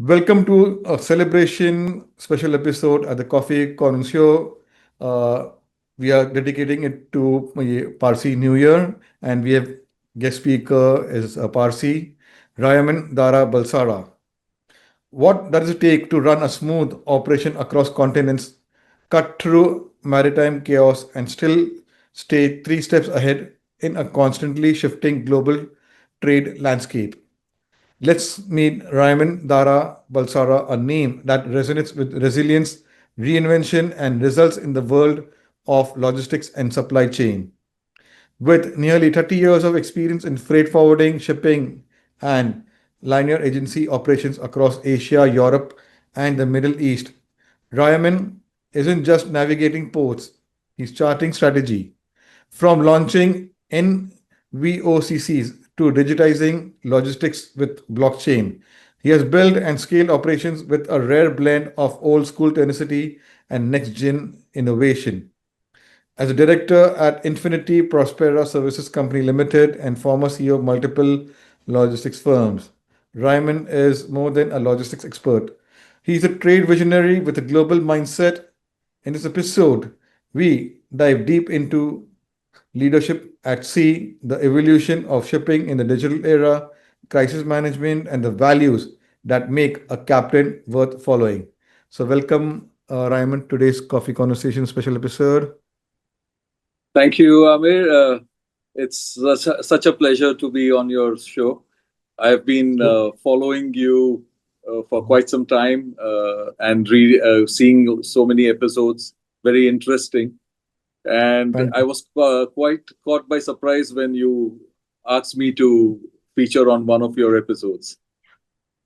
Welcome to a celebration special episode at the Coffee Conversation Show. Uh, we are dedicating it to Parsi New Year, and we have guest speaker is a Parsi, Rayomand Dara Balsara. What does it take to run a smooth operation across continents, cut through maritime chaos, and still stay three steps ahead in a constantly shifting global trade landscape? Let's meet Rayomand Dara Balsara, a name that resonates with resilience, reinvention, and results in the world of logistics and supply chain. With nearly 30 years of experience in freight forwarding, shipping, and linear agency operations across Asia, Europe, and the Middle East, Rayomand isn't just navigating ports, he's charting strategy. From launching NVOCCs to digitizing logistics with blockchain, he has built and scaled operations with a rare blend of old school tenacity and next gen innovation. As a director at Infinity Prospera Services Company Limited and former CEO of multiple logistics firms, Rayomand is more than a logistics expert. He's a trade visionary with a global mindset. In this episode, we dive deep into leadership at sea, the evolution of shipping in the digital era, crisis management, and the values that make a captain worth following. So, welcome, Rayomand, today's Coffee Conversation special episode. Thank you, Amir. It's such a pleasure to be on your show. I've been following you for quite some time and seeing so many episodes. Very interesting. And Thank I you. was quite caught by surprise when you asked me to feature on one of your episodes.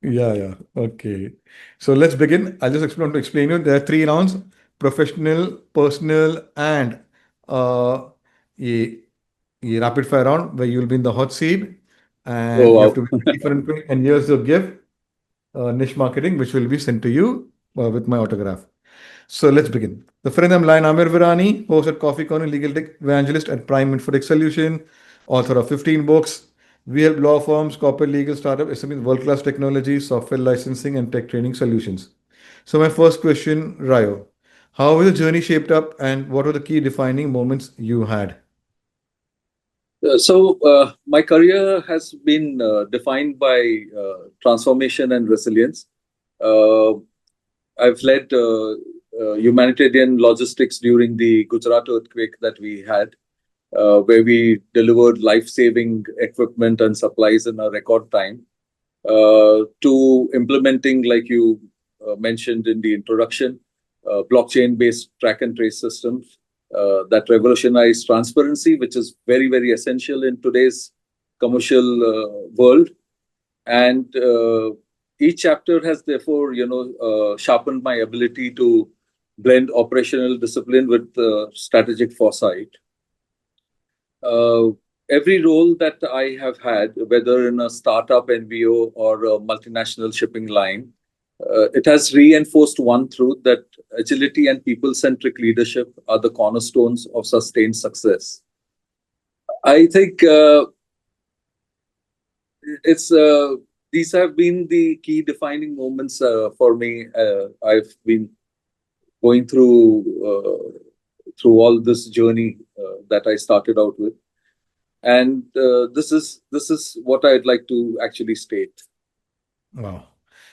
Yeah. Okay. So let's begin. I'll just explain you. There are three rounds: professional, personal, and uh, a, a rapid fire round where you'll be in the hot seat, Oh, and you have wow. to be ready for anything. And here's your gift, niche marketing, which will be sent to you with my autograph. So let's begin. The friend I'm line Amir Virani, host at Coffee Corner, legal tech evangelist at Prime Infotech Solution, author of 15 books. We help law firms, corporate legal startup, SMEs, world-class technology, software licensing, and tech training solutions. So my first question, Rayo, how was the journey shaped up, and what were the key defining moments you had? My career has been defined by transformation and resilience. Uh, I've led humanitarian logistics during the Gujarat earthquake that we had, where we delivered life-saving equipment and supplies in a record time, to implementing, like you mentioned in the introduction, blockchain-based track and trace systems that revolutionize transparency, which is very, very essential in today's commercial world. And each chapter has therefore, sharpened my ability to blend operational discipline with strategic foresight. Uh, every role that I have had, whether in a startup NVO or a multinational shipping line, it has reinforced one truth, that agility and people-centric leadership are the cornerstones of sustained success. I think it's these have been the key defining moments for me. I've been going through all this journey that I started out with, and this is what I'd like to actually state. Wow.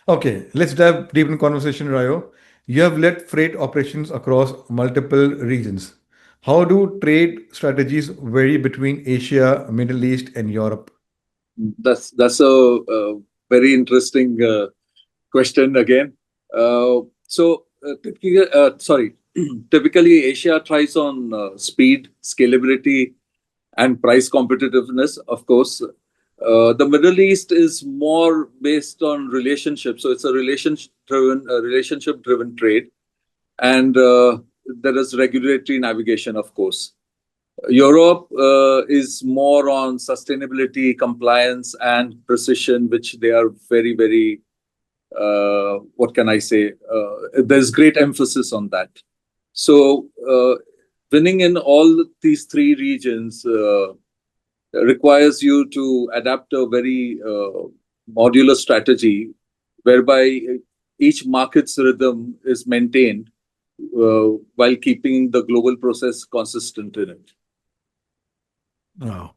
Okay, let's dive deep in conversation, Rayo. You have led freight operations across multiple regions. How do trade strategies vary between Asia, Middle East, and Europe? That's a very interesting question again. Typically Asia thrives on speed, scalability, and price competitiveness. Of course, the Middle East is more based on relationships, so it's a relationship-driven trade, and there is regulatory navigation, of course. Europe is more on sustainability, compliance, and precision, which they are very, very, what can I say? There's great emphasis on that. So, winning in all these three regions requires you to adapt a very modular strategy whereby each market's rhythm is maintained while keeping the global process consistent in it. Wow.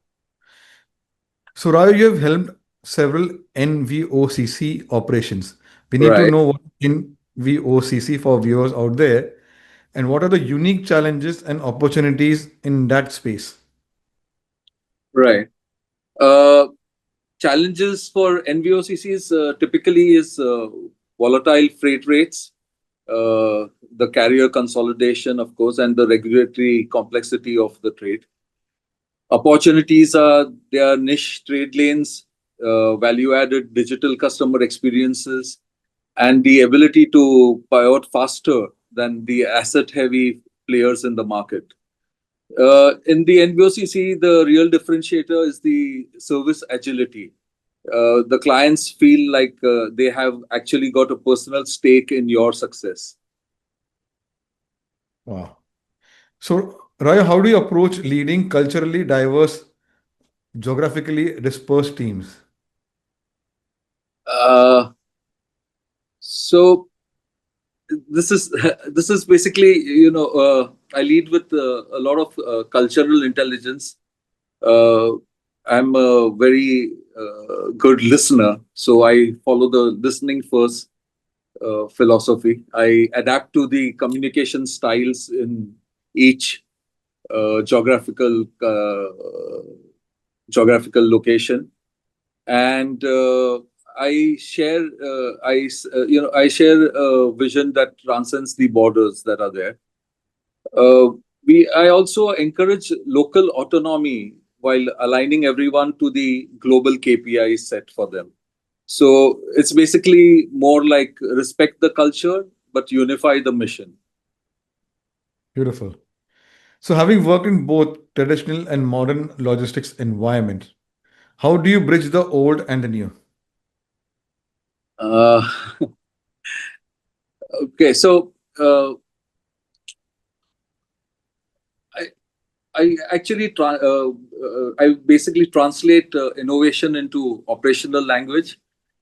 So, Rayo, you have helped several NVOCC operations. We need to Right, know what NVOCC for viewers out there and what are the unique challenges and opportunities in that space. right. Uh, Challenges for NVOCCs typically is volatile freight rates, the carrier consolidation, of course, and the regulatory complexity of the trade. Opportunities are there are niche trade lanes, value-added digital customer experiences, and the ability to pivot faster than the asset-heavy players in the market. In the NVOCC, the real differentiator is the service agility. The clients feel like they have actually got a personal stake in your success. Wow. So, Rayo, how do you approach leading culturally diverse, geographically dispersed teams? Uh, so this is this is basically, I lead with a lot of cultural intelligence. uh, I'm a very good listener, so I follow the listening first philosophy. I adapt to the communication styles in each geographical geographical location, and I share a vision that transcends the borders that are there. Uh, I also encourage local autonomy while aligning everyone to the global KPIs set for them. So it's basically more like respect the culture but unify the mission. Beautiful. So, having worked in both traditional and modern logistics environments, how do you bridge the old and the new? Uh, okay, so I I actually I basically translate innovation into operational language.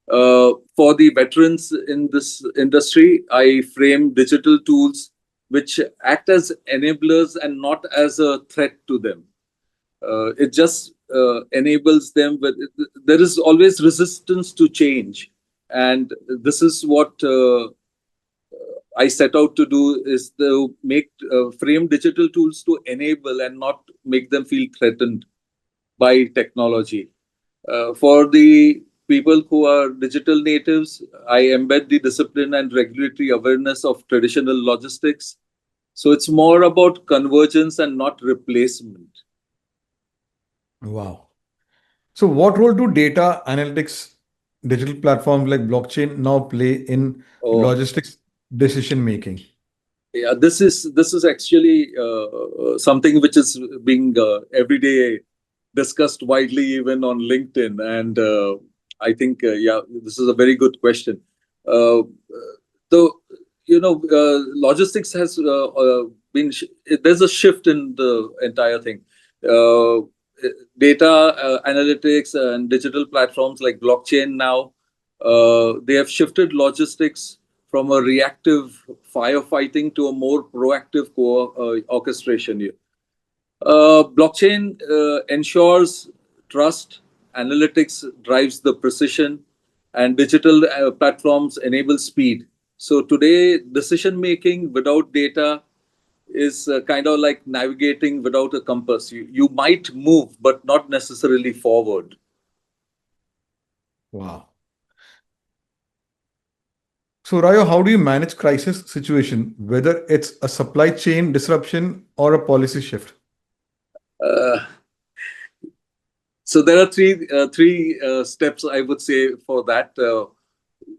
For the veterans in this industry, I frame digital tools which act as enablers and not as a threat to them. It just enables them, but there is always resistance to change. And this is what I set out to do, is to make frame digital tools to enable and not make them feel threatened by technology. For the people who are digital natives, I embed the discipline and regulatory awareness of traditional logistics. So it's more about convergence and not replacement. Wow. So, what role do data analytics, digital platforms like blockchain now play in Oh, logistics decision making? yeah, this is actually something which is being every day discussed widely, even on LinkedIn. And I think, yeah, this is a very good question. Uh, the Logistics has been there's a shift in the entire thing. Uh, Data analytics and digital platforms like blockchain now, they have shifted logistics from a reactive firefighting to a more proactive orchestration. Blockchain ensures trust, analytics drives the precision, and digital platforms enable speed. So today, decision making without data is kind of like navigating without a compass. You might move, but not necessarily forward. Wow. So, Rayo, how do you manage crisis situation, whether it's a supply chain disruption or a policy shift? Uh, so there are three steps I would say for that.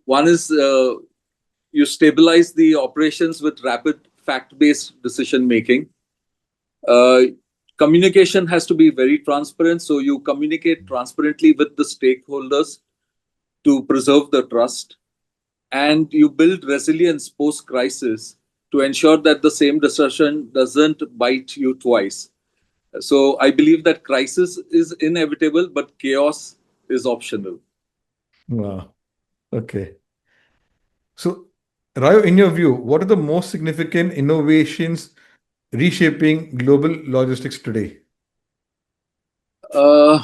One is you stabilize the operations with rapid fact-based decision making. Uh, Communication has to be very transparent, so you communicate transparently with the stakeholders to preserve the trust, and you build resilience post-crisis to ensure that the same decision doesn't bite you twice. So I believe that crisis is inevitable, but chaos is optional. Wow. Okay. So, Rayo, in your view, what are the most significant innovations reshaping global logistics today? Uh,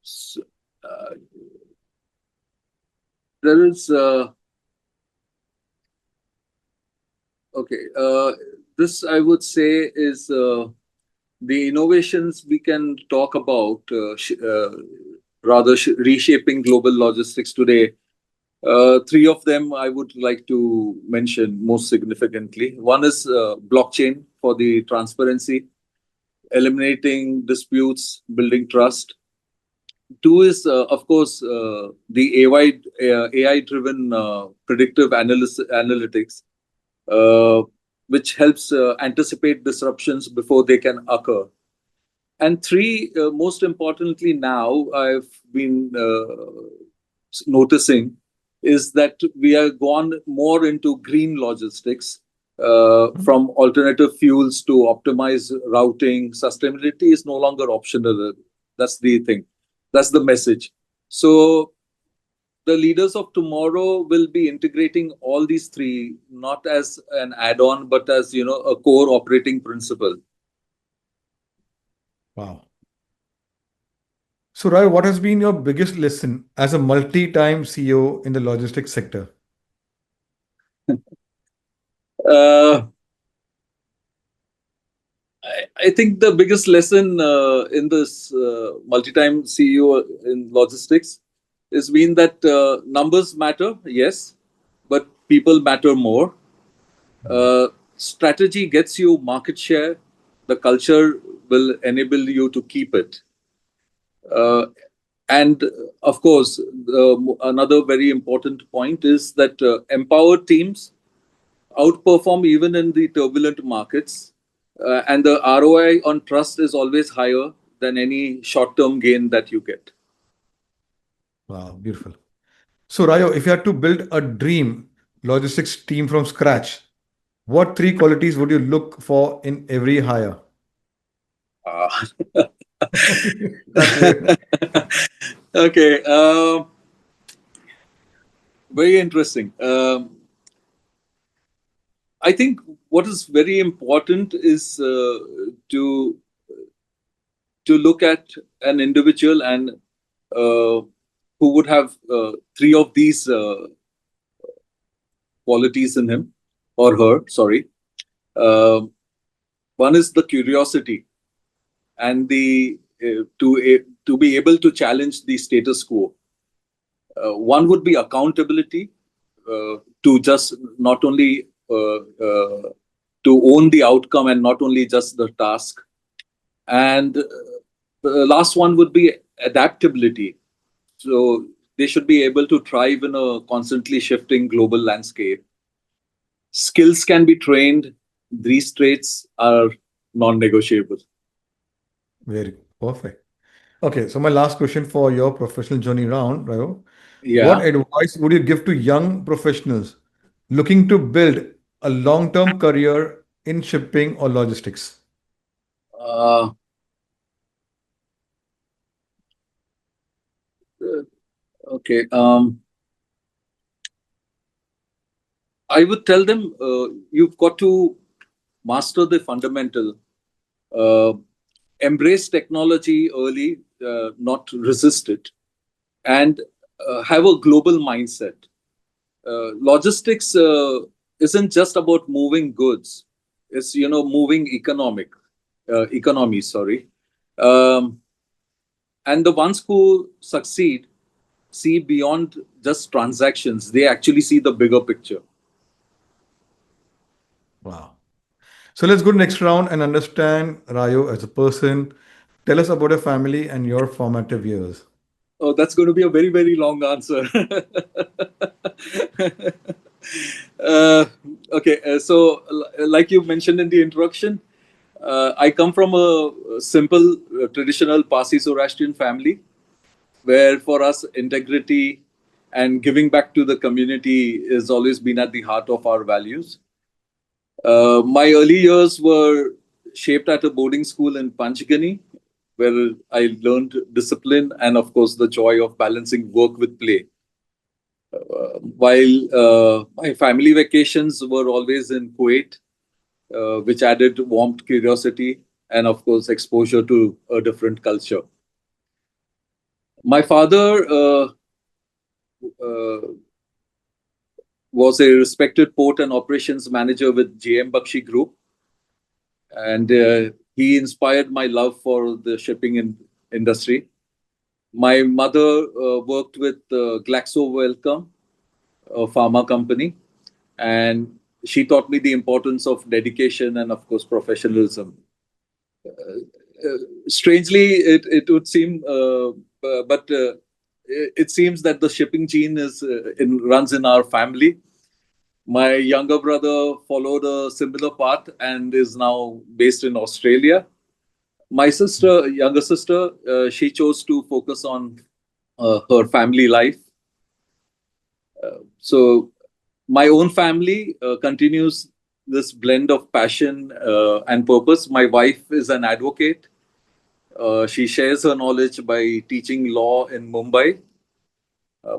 s- uh, there is okay. This I would say is the innovations we can talk about reshaping global logistics today. Three of them I would like to mention most significantly. One is blockchain for the transparency, eliminating disputes, building trust. Two is, of course, the AI-driven predictive analytics, uh, which helps anticipate disruptions before they can occur. And three, most importantly, now I've been noticing is that we are gone more into green logistics, from alternative fuels to optimize routing. Sustainability is no longer optional. That's the thing. That's the message. So the leaders of tomorrow will be integrating all these three, not as an add-on, but as a core operating principle. Wow. So, Rayo, what has been your biggest lesson as a multi-time CEO in the logistics sector? Uh, I think the biggest lesson in this multi-time CEO in logistics is been that numbers matter, yes, but people matter more. Strategy gets you market share. The culture will enable you to keep it. Uh, and of course, another very important point is that empowered teams outperform even in the turbulent markets. And the ROI on trust is always higher than any short term gain that you get. Wow, beautiful. So, Rayo, if you had to build a dream logistics team from scratch, what three qualities would you look for in every hire? Ah. That's it. Okay, very interesting. I think what is very important is to look at an individual and uh, who would have three of these qualities in him or her. Sorry. Um One is the curiosity and the to be able to challenge the status quo. One would be accountability, to just not only to own the outcome and not only just the task. And the last one would be adaptability. So they should be able to thrive in a constantly shifting global landscape. Skills can be trained. These traits are non-negotiable. Very perfect. Okay, so my last question for your professional journey round, Rayo. What Yeah. advice would you give to young professionals looking to build a long-term career in shipping or logistics? Uh, okay. I would tell them you've got to master the fundamental. Uh, Embrace technology early, not resist it, and have a global mindset. Logistics isn't just about moving goods; it's moving economy. Sorry, um, and the ones who succeed see beyond just transactions; they actually see the bigger picture. Wow. So let's go to next round and understand Rayo as a person. Tell us about your family and your formative years. Oh, that's going to be a very, very long answer. uh, okay, like you mentioned in the introduction, I come from a simple, traditional Parsi Zoroastrian family where for us, integrity and giving back to the community has always been at the heart of our values. My early years were shaped at a boarding school in Panchgani, where I learned discipline and, of course, the joy of balancing work with play. While my family vacations were always in Kuwait, which added warmth, curiosity, and, of course, exposure to a different culture. My father uh, was a respected port and operations manager with NVOCC Group, and he inspired my love for the industry. My mother worked with Glaxo Wellcome, a pharma company, and she taught me the importance of dedication and, of course, professionalism. Strangely, it would seem, but it seems that the shipping gene runs in our family. My younger brother followed a similar path and is now based in Australia. My younger sister, she chose to focus on her family life. So my own family continues this blend of passion and purpose. My wife is an advocate. She shares her knowledge by teaching law in Mumbai.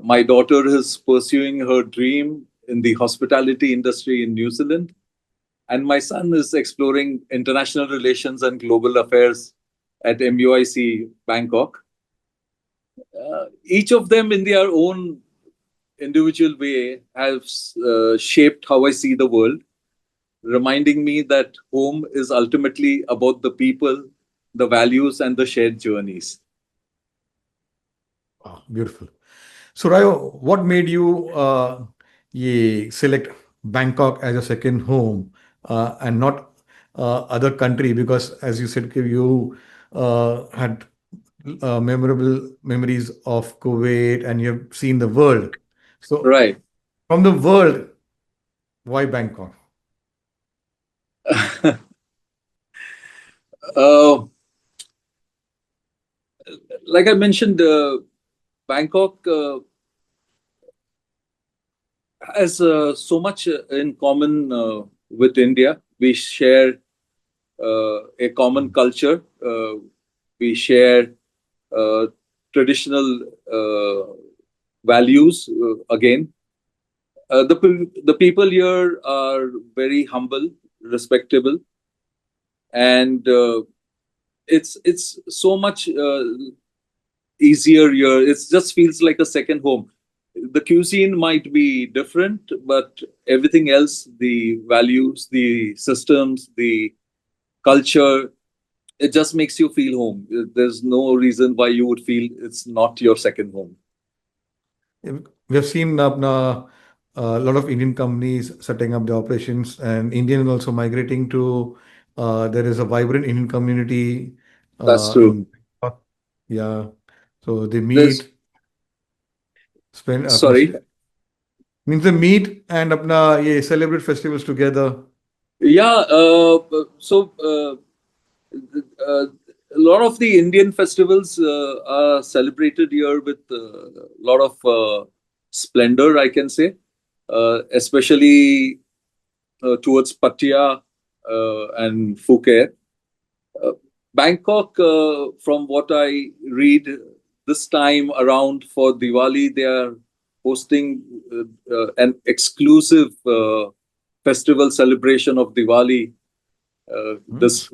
My daughter is pursuing her dream in the hospitality industry in New Zealand. And my son is exploring international relations and global affairs at MUIC Bangkok. Each of them, in their own individual way, has shaped how I see the world, reminding me that home is ultimately about the people, the values, and the shared journeys. Oh, beautiful. So, Rayo, what made you select Bangkok as a second home and not other country? Because, as you said, you had memorable memories of Kuwait and you have seen the world. So, Right. from the world, why Bangkok? uh, like I mentioned, Bangkok has so much in common with India. We share a common culture. We share uh, traditional values. Again, the people here are very humble, respectable, and it's so much easier here. It just feels like a second home. The cuisine might be different, but everything else, the values, the systems, the culture, it just makes you feel home. There's no reason why you would feel it's not your second home. We have seen a lot of Indian companies setting up the operations, and Indian also migrating to. There is a vibrant Indian community That's true. in. Yeah, so they There's meet, spend sorry. means they meet and apna celebrate festivals together. Yeah. A lot of the Indian festivals are celebrated here with a lot of splendor, I can say, especially towards Pattaya and Phuket. Uh, Bangkok, from what I read, this time around for Diwali, they are hosting an exclusive festival celebration of Diwali Hmm. this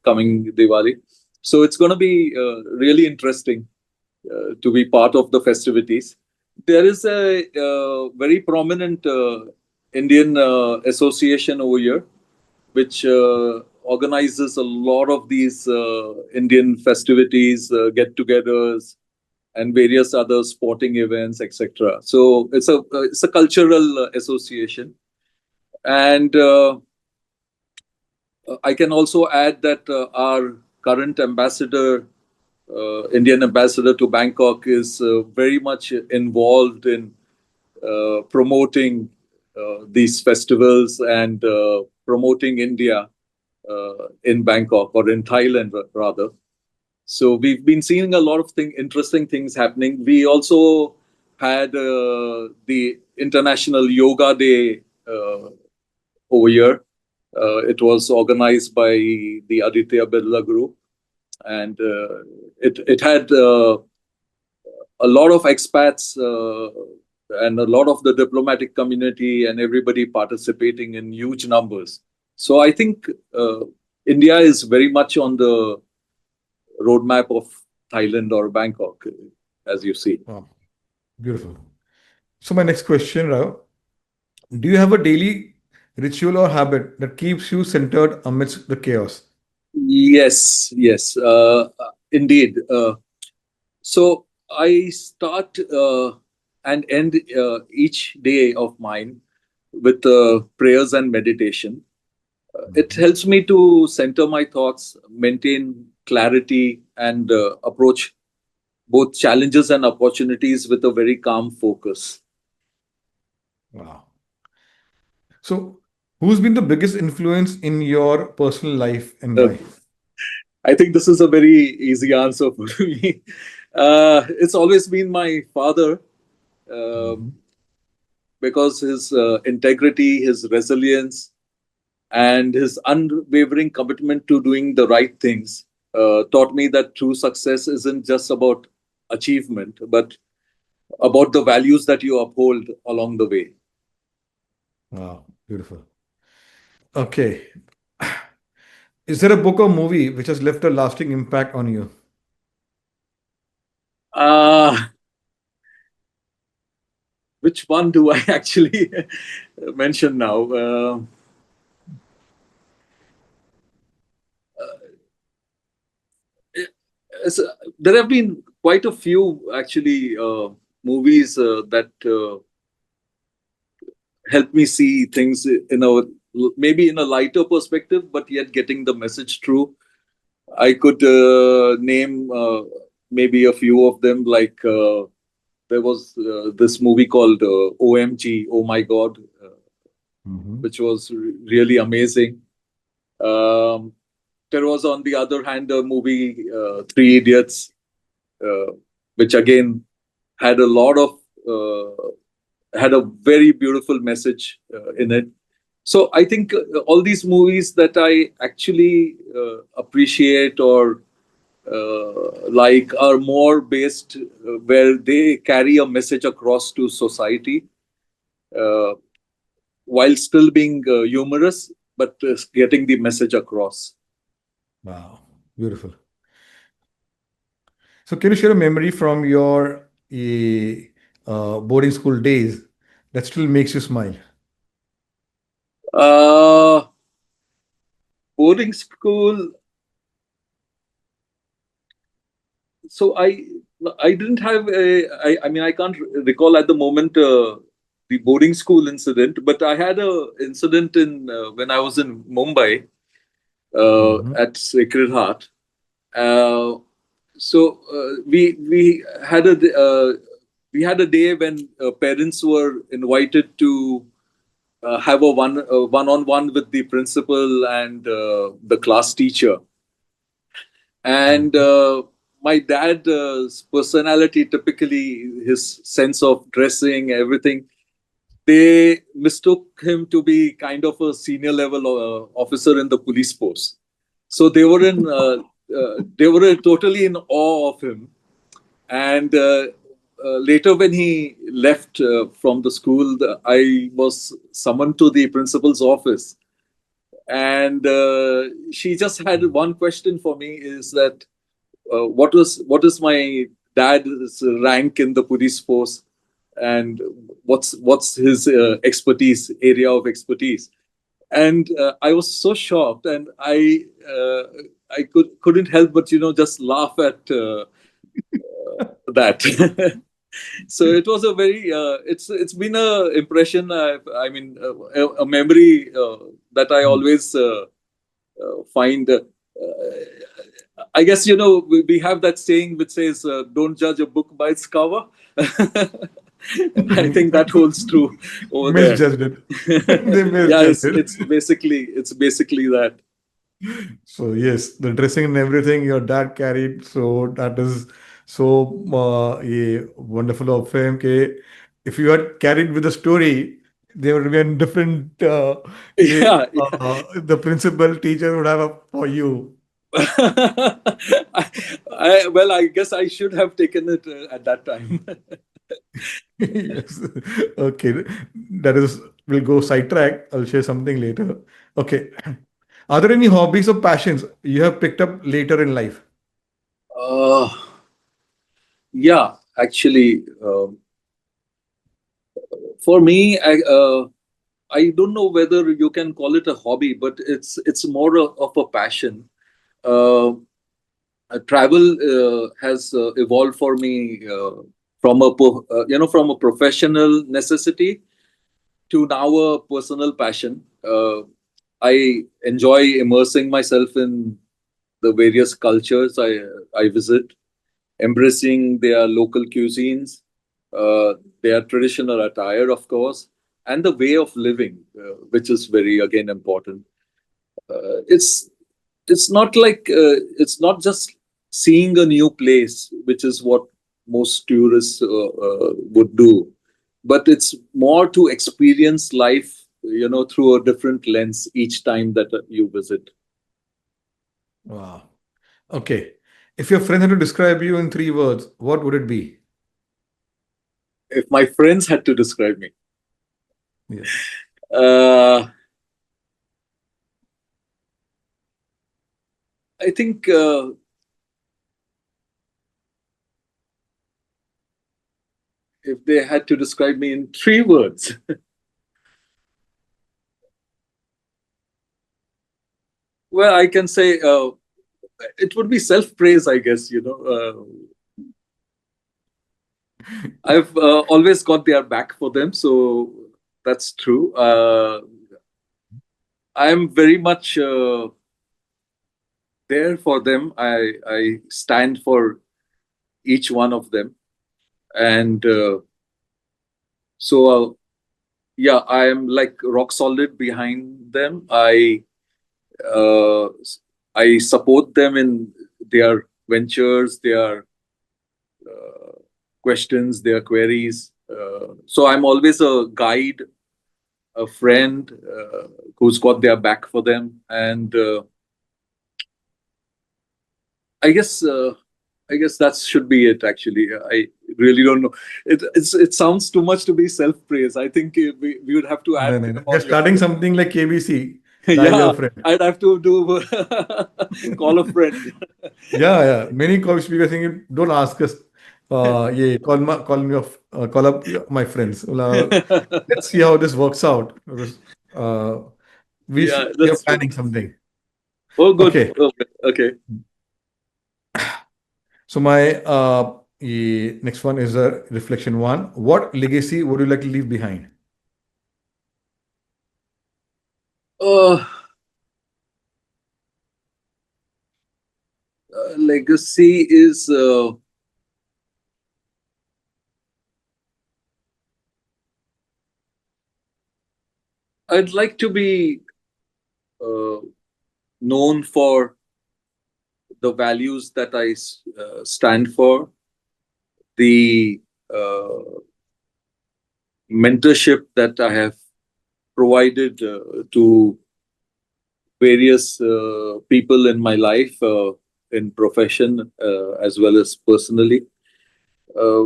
coming Diwali. So it's going to be really interesting to be part of the festivities. There is a very prominent Indian association over here, which organizes a lot of these Indian festivities, get-togethers, and various other sporting events, etc. So it's a cultural association, and I can also add that our current ambassador, Indian ambassador to Bangkok, is very much involved in promoting these festivals and promoting India in Bangkok, or in Thailand rather. So we've been seeing a lot of interesting things happening. We also had the International Yoga Day over here. It was organized by the Aditya Birla Group, and it had a lot of expats and a lot of the diplomatic community and everybody participating in huge numbers. So I think India is very much on the roadmap of Thailand or Bangkok, as you see. Wow, beautiful. So my next question, Rao, do you have a daily ritual or habit that keeps you centered amidst the chaos? Yes, yes, indeed. So I start and end each day of mine with prayers and meditation. It Mhm. helps me to center my thoughts, maintain clarity, and approach both challenges and opportunities with a very calm focus. Wow. So, who's been the biggest influence in your personal life and Uh, why? I think this is a very easy answer for me. It's always been my father, uh, Mhm. because his integrity, his resilience, and his unwavering commitment to doing the right things taught me that true success isn't just about achievement, but about the values that you uphold along the way. Wow, beautiful. Okay. Is there a book or movie which has left a lasting impact on you? Uh, which one do I actually mention now? It's, there have been quite a few actually movies that help me see things in a maybe in a lighter perspective, but yet getting the message through. I could name maybe a few of them. Like there was this movie called OMG, Oh My God, Mhm. which was really amazing. Um, there was, on the other hand, a movie, Three Idiots, uh, which again had a lot of had a very beautiful message in it. So I think all these movies that I actually appreciate or like are more based where they carry a message across to society uh, while still being humorous, but getting the message across. Wow, beautiful. So, can you share a memory from your boarding school days that still makes you smile? Uh, boarding school. So I didn't have a. I mean I can't recall at the moment the boarding school incident, but I had a incident in when I was in Mumbai Mhm. at Sacred Heart. Uh, we had a day when parents were invited to have a one on one with the principal and the class teacher. And Mhm. my dad's personality, typically his sense of dressing, everything, they mistook him to be kind of a senior level officer in the police force. So they were totally in awe of him. And later, when he left from the school, I was summoned to the principal's office, and she just had one question for me: is that what is my dad's rank in the police force, and what's his area of expertise? And I was so shocked, and I couldn't help but just laugh at that. So it was a very it's been a impression. I mean, a memory that I always find. I guess we have that saying which says, "Don't judge a book by its cover." I think that holds true over there. Misjudged it. They Yeah, misjudged it. it's basically that. So yes, the dressing and everything your dad carried. So that is so wonderful of him. Ke if you had carried with the story, there would be a different Yeah, the principal teacher would have a, for you. Well, I guess I should have taken it at that time. Yes. Okay. That is, we'll go sidetrack. I'll share something later. Okay. Are there any hobbies or passions you have picked up later in life? Uh, yeah, actually, for me, I don't know whether you can call it a hobby, but it's more of a passion. Uh, Travel has evolved for me from from a professional necessity to now a personal passion. I enjoy immersing myself in the various cultures I visit, embracing their local cuisines, their traditional attire, of course, and the way of living, which is very again important. It's not like it's not just seeing a new place, which is what most tourists would do, but it's more to experience life, through a different lens each time that you visit. Wow. Okay. If your friend had to describe you in 3 words, what would it be? If my friends had to describe me, Yes. uh, I think if they had to describe me in 3 words, well, I can say it would be self-praise, I guess. I've always got their back for them, so that's true. I'm very much there for them. I stand for each one of them, and so yeah, I am like rock solid behind them. Uh, I support them in their ventures, their uh, questions, their queries. So I'm always a guide, a friend who's got their back for them, and I guess I guess that should be it. Actually, I really don't know. It sounds too much to be self praise. I think we would have to add No, no, no. You're on your starting something like KBC, dial yeah. your friend. I'd have to do call a friend. Yeah, yeah. Many call speakers saying, don't ask us. Yeah, call up my friends. Let's see how this works out because uh, Yeah, we are that's true. planning something. Oh, good. Okay. Okay. Okay. So my next one is a reflection one. What legacy would you like to leave behind? Uh, Legacy is I'd like to be uh, known for the values that I stand for, the uh, mentorship that I have provided to various people in my life, in profession as well as personally. Uh,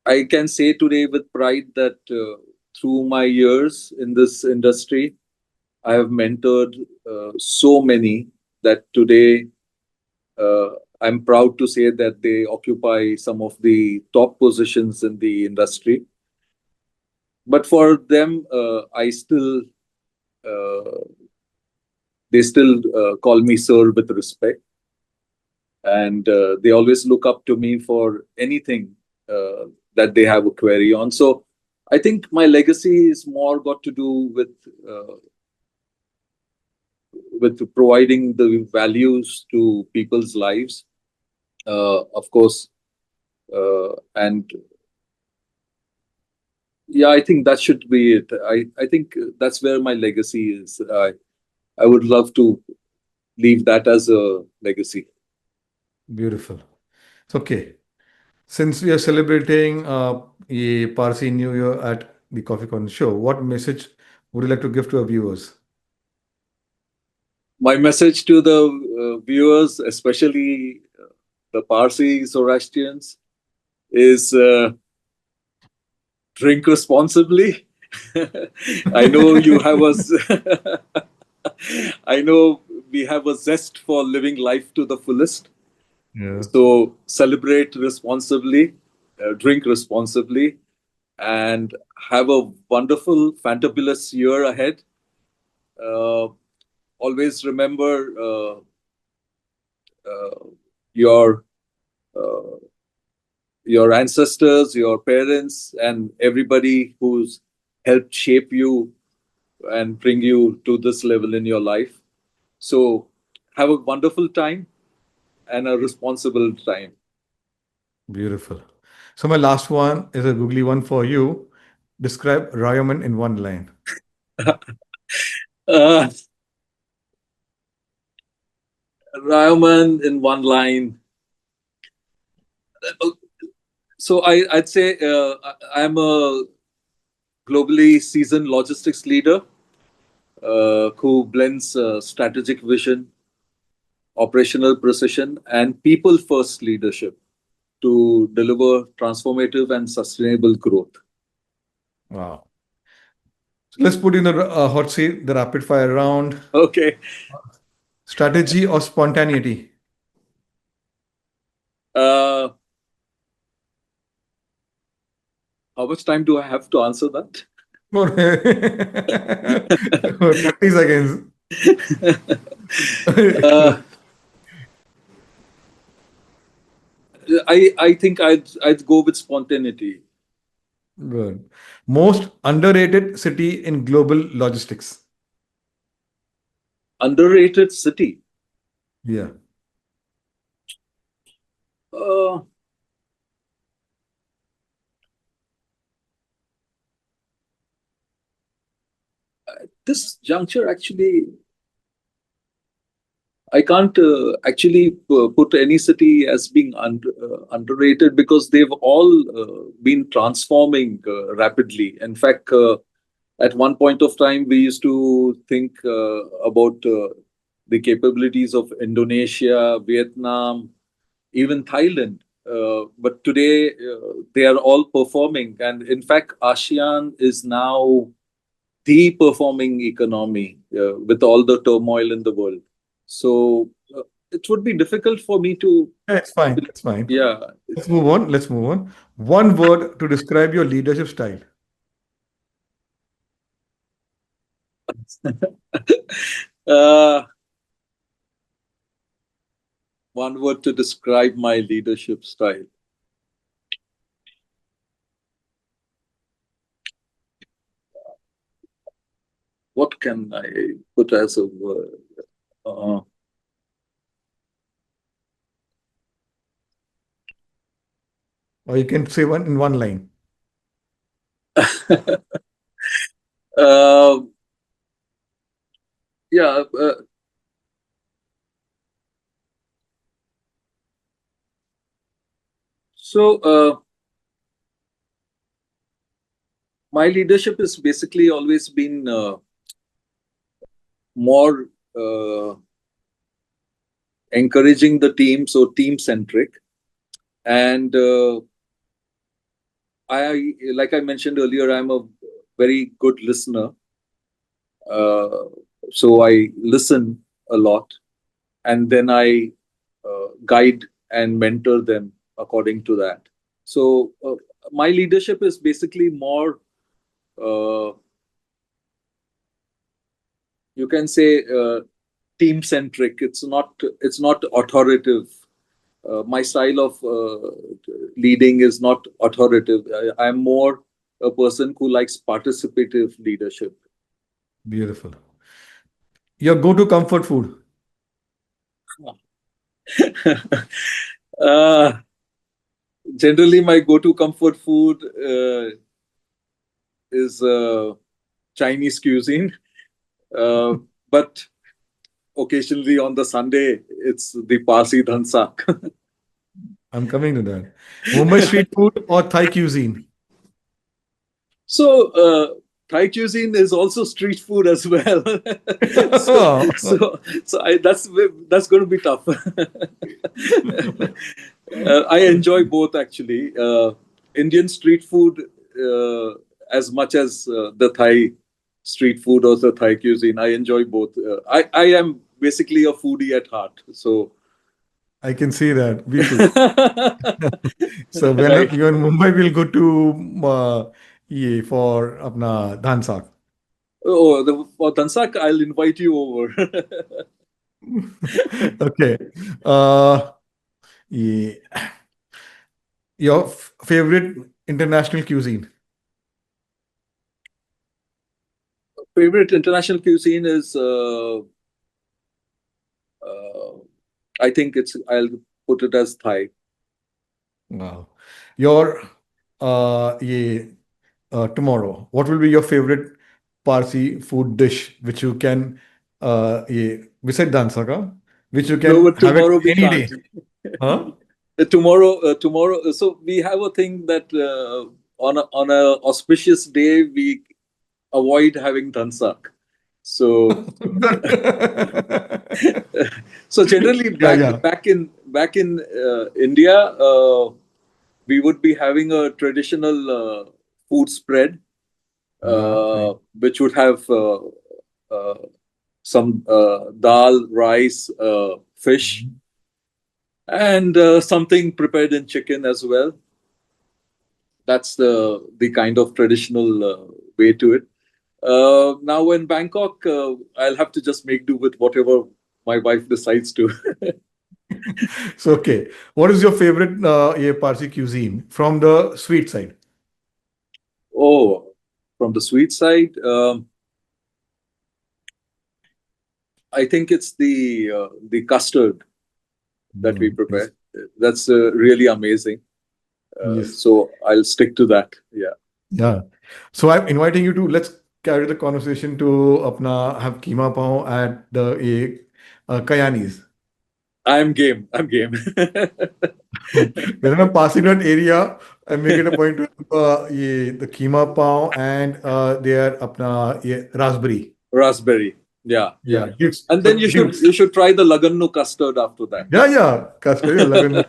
I can say today with pride that through my years in this industry, I have mentored so many that today uh, I'm proud to say that they occupy some of the top positions in the industry. But for them, uh, they still call me sir with respect, and they always look up to me for anything that they have a query on. So I think my legacy is more got to do uh, with providing the values to people's lives, of course, and yeah, I think that should be it. I think that's where my legacy is. I would love to leave that as a legacy. Beautiful. Okay. Since we are celebrating a Parsi New Year at the Coffee Con show, what message would you like to give to our viewers? My message to the viewers, especially the Parsi Zoroastrians, is drink responsibly. I know you have I know we have a zest for living life to the fullest. Yeah. So celebrate responsibly, drink responsibly, and have a wonderful, fantabulous year ahead. Uh, Always remember uh, your uh, your ancestors, your parents, and everybody who's helped shape you and bring you to this level in your life. So have a wonderful time and a responsible time. Beautiful. So my last one is a googly one for you. Describe Rayomand in one line. uh, Rayomand in one line. So I'd say I'm a globally seasoned logistics leader who blends strategic vision, operational precision, and people first leadership to deliver transformative and sustainable growth. Wow. So let's put in the hot seat, the rapid fire round. Okay. Strategy or spontaneity? Uh, how much time do I have to answer that? 30 seconds. uh, I think I'd go with spontaneity. Good. Most underrated city in global logistics. Underrated city. Yeah. Uh, this juncture actually I can't actually put any city as being underrated because they've all been transforming rapidly. In fact, at one point of time, we used to think about the capabilities of Indonesia, Vietnam, even Thailand. But today, they are all performing. And in fact, ASEAN is now the performing economy with all the turmoil in the world. So it would be difficult for me to, Yeah, it's fine. It's fine. yeah. Let's move on. Let's move on. One word to describe your leadership style. uh, One word to describe my leadership style. What can I put as a word? Uh, Or you can say one in one line. uh, yeah. So my leadership has basically always been more encouraging the team, so team centric. And like I mentioned earlier, I'm a very good listener. Uh, so I listen a lot, and then I guide and mentor them according to that. So my leadership is basically more, uh, you can say, team centric. It's not authoritative. My style of leading is not authoritative. I'm more a person who likes participative leadership. Beautiful. Your go-to comfort food. uh, Generally, my go-to comfort food is Chinese cuisine, uh, but occasionally on the Sunday, it's the Parsi dhansak. I'm coming to that. Mumbai street food or Thai cuisine. So Thai cuisine is also street food as well. That's going to be tough. I enjoy both actually. Indian street food as much as the Thai street food or the Thai cuisine. I enjoy both. I am basically a foodie at heart. So I can see that. Me too. So when right. you're in Mumbai, we'll go to for apna dhan saag. Oh, for Tansak, I'll invite you over. Okay. Uh, yeah. Your favorite international cuisine? Favorite international cuisine is, I think I'll put it as Thai. Wow. Your tomorrow, what will be your favorite Parsi food dish which you can beside dhan saag, which you No, can but have it tomorrow we any can't. day? Huh? Tomorrow. So we have a thing that on a auspicious day we avoid having Tansak. So so generally Yeah, yeah. back in India, we would be having a traditional food spread, Yeah, right. which would have uh, some dal, rice, fish, Mhm. and something prepared in chicken as well. That's the kind of traditional way to it. Now in Bangkok, I'll have to just make do with whatever my wife decides to. So, okay. What is your favorite Parsi cuisine from the sweet side? Oh, from the sweet side, I think it's the custard that we Yes. prepare. That's really amazing. Yes. So I'll stick to that. Yeah, Yeah. So I'm inviting you to let's carry the conversation to apna have keema pao at the Kayani's. I'm game. I'm game. Whenever I'm passing that area, I make it a point to the keema pao and their apna raspberry. Raspberry. Yeah, yeah. Yeah, dudes. And So then you dudes. should try the Lagannu custard after that. Yeah, yeah. Kaskari, lagan.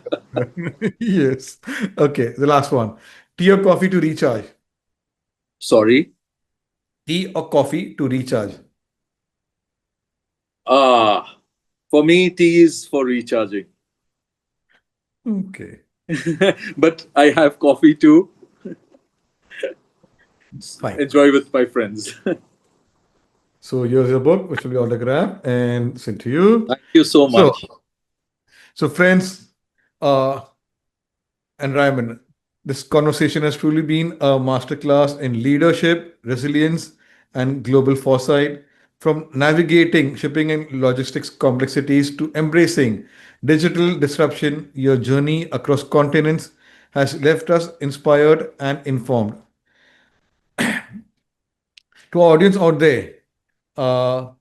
Yes. Okay. The last one. Tea or coffee to recharge? Sorry. Tea or coffee to recharge? Ah, for me, tea is for recharging. Okay. But I have coffee too. Fine. Enjoy with my friends. So here's your book, which will be autographed and sent to you. Thank you so So, much. so friends, uh, and Raymond, this conversation has truly been a masterclass in leadership, resilience, and global foresight. From navigating shipping and logistics complexities to embracing digital disruption, your journey across continents has left us inspired and informed. To our audience out there, uh,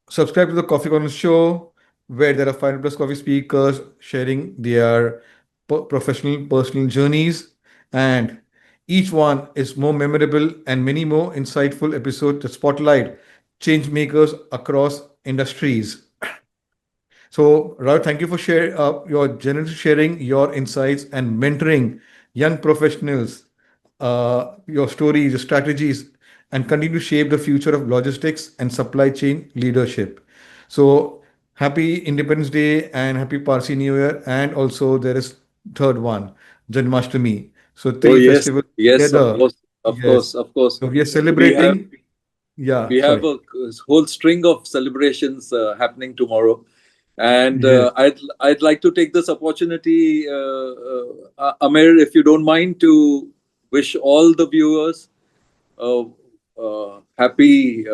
subscribe to the Coffee Corner Show, where there are 500 plus coffee speakers sharing their professional, personal journeys. And each one is more memorable and many more insightful episodes that spotlight change makers across industries. So, Rao, thank you for your generous sharing your insights and mentoring young professionals, your stories, your strategies, and continue to shape the future of logistics and supply chain leadership. So, happy Independence Day and happy Parsi New Year. And also, there is third one, Janmashtami. So, Oh three yes, festivals yes, of together. course, of Yes. course, of course. So, we are We have celebrating. Yeah, we have sorry. a whole string of celebrations happening tomorrow, and Yes. I'd like to take this opportunity, Amir, if you don't mind, to wish all the viewers a happy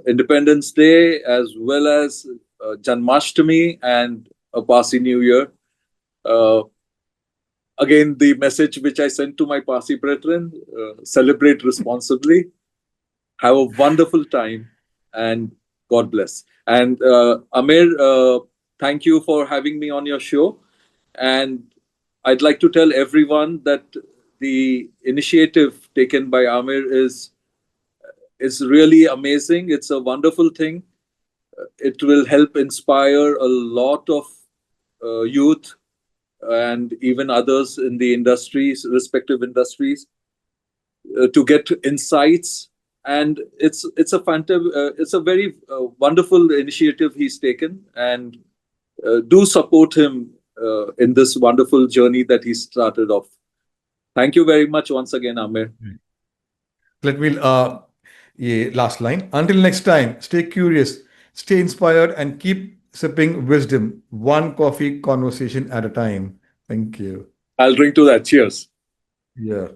Independence Day as well as Janmashtami and a Parsi New Year. Uh, Again, the message which I sent to my Parsi brethren: celebrate responsibly, have a wonderful time, and God bless. And Amir, thank you for having me on your show. And I'd like to tell everyone that the initiative taken by Amir is really amazing. It's a wonderful thing. It will help inspire a lot of youth and even others in the industries, respective industries, to get insights. And it's a very wonderful initiative he's taken, and do support him in this wonderful journey that he started off. Thank you very much once again, Amir. Let me, last line. Until next time, stay curious, stay inspired, and keep sipping wisdom, one coffee conversation at a time. Thank you. I'll drink to that. Cheers. Yeah.